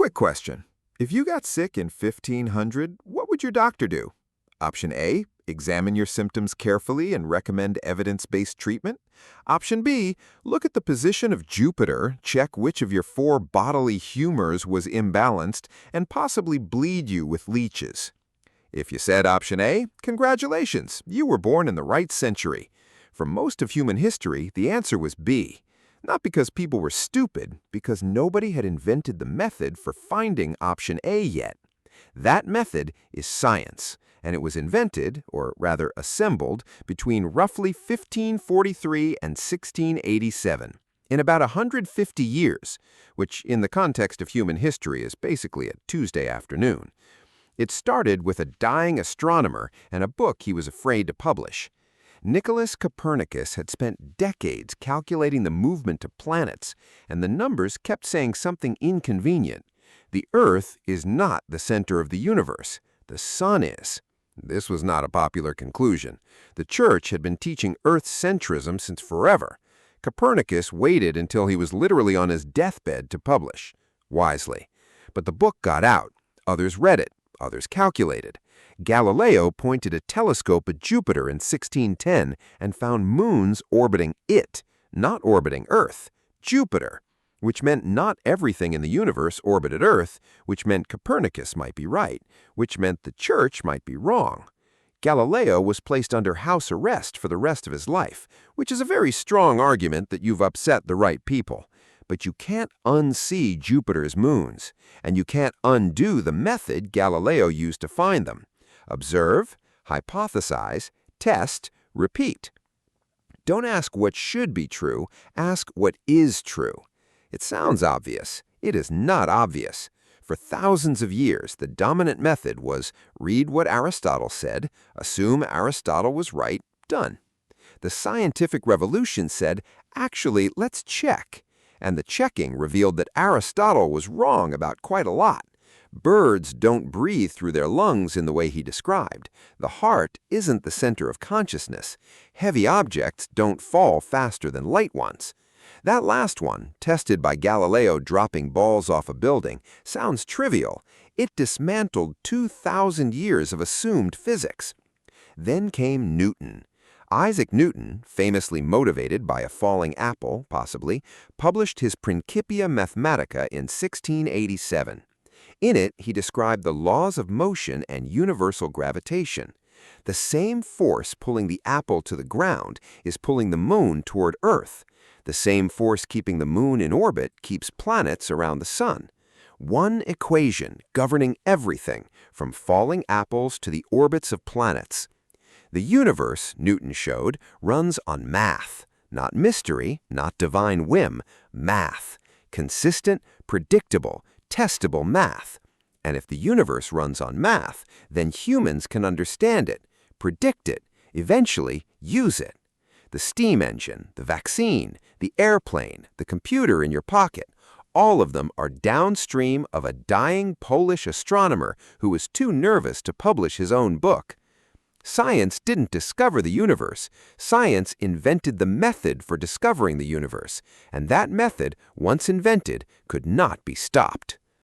Quick question. If you got sick in 1500, what would your doctor do? Option A, examine your symptoms carefully and recommend evidence-based treatment. Option B, look at the position of Jupiter, check which of your 4 bodily humors was imbalanced, and possibly bleed you with leeches. If you said option A, congratulations, you were born in the right century. For most of human history, the answer was B. Not because people were stupid, because nobody had invented the method for finding option A yet. That method is science, and it was invented, or rather assembled, between roughly 1543 and 1687, in about 150 years, which in the context of human history is basically a Tuesday afternoon. It started with a dying astronomer and a book he was afraid to publish. Nicholas Copernicus had spent decades calculating the movement of planets, and the numbers kept saying something inconvenient. The Earth is not the center of the universe. The Sun is. This was not a popular conclusion. The Church had been teaching Earth-centrism since forever. Copernicus waited until he was literally on his deathbed to publish. Wisely. But the book got out. Others read it. Others calculated. Galileo pointed a telescope at Jupiter in 1610 and found moons orbiting it, not orbiting Earth, Jupiter, which meant not everything in the universe orbited Earth, which meant Copernicus might be right, which meant the Church might be wrong. Galileo was placed under house arrest for the rest of his life, which is a very strong argument that you've upset the right people. But you can't unsee Jupiter's moons, and you can't undo the method Galileo used to find them. Observe, hypothesize, test, repeat. Don't ask what should be true, ask what is true. It sounds obvious. It is not obvious. For thousands of years, the dominant method was read what Aristotle said, assume Aristotle was right, done. The scientific revolution said, actually, let's check. And the checking revealed that Aristotle was wrong about quite a lot. Birds don't breathe through their lungs in the way he described. The heart isn't the center of consciousness. Heavy objects don't fall faster than light ones. That last one, tested by Galileo dropping balls off a building, sounds trivial. It dismantled 2,000 years of assumed physics. Then came Newton. Isaac Newton, famously motivated by a falling apple, possibly, published his Principia Mathematica in 1687. In it, he described the laws of motion and universal gravitation. The same force pulling the apple to the ground is pulling the moon toward Earth. The same force keeping the moon in orbit keeps planets around the sun. One equation governing everything, from falling apples to the orbits of planets. The universe, Newton showed, runs on math. Not mystery, not divine whim, math. Consistent, predictable, testable math. And if the universe runs on math, then humans can understand it, predict it, eventually use it. The steam engine, the vaccine, the airplane, the computer in your pocket, all of them are downstream of a dying Polish astronomer who was too nervous to publish his own book. Science didn't discover the universe. Science invented the method for discovering the universe, and that method, once invented, could not be stopped.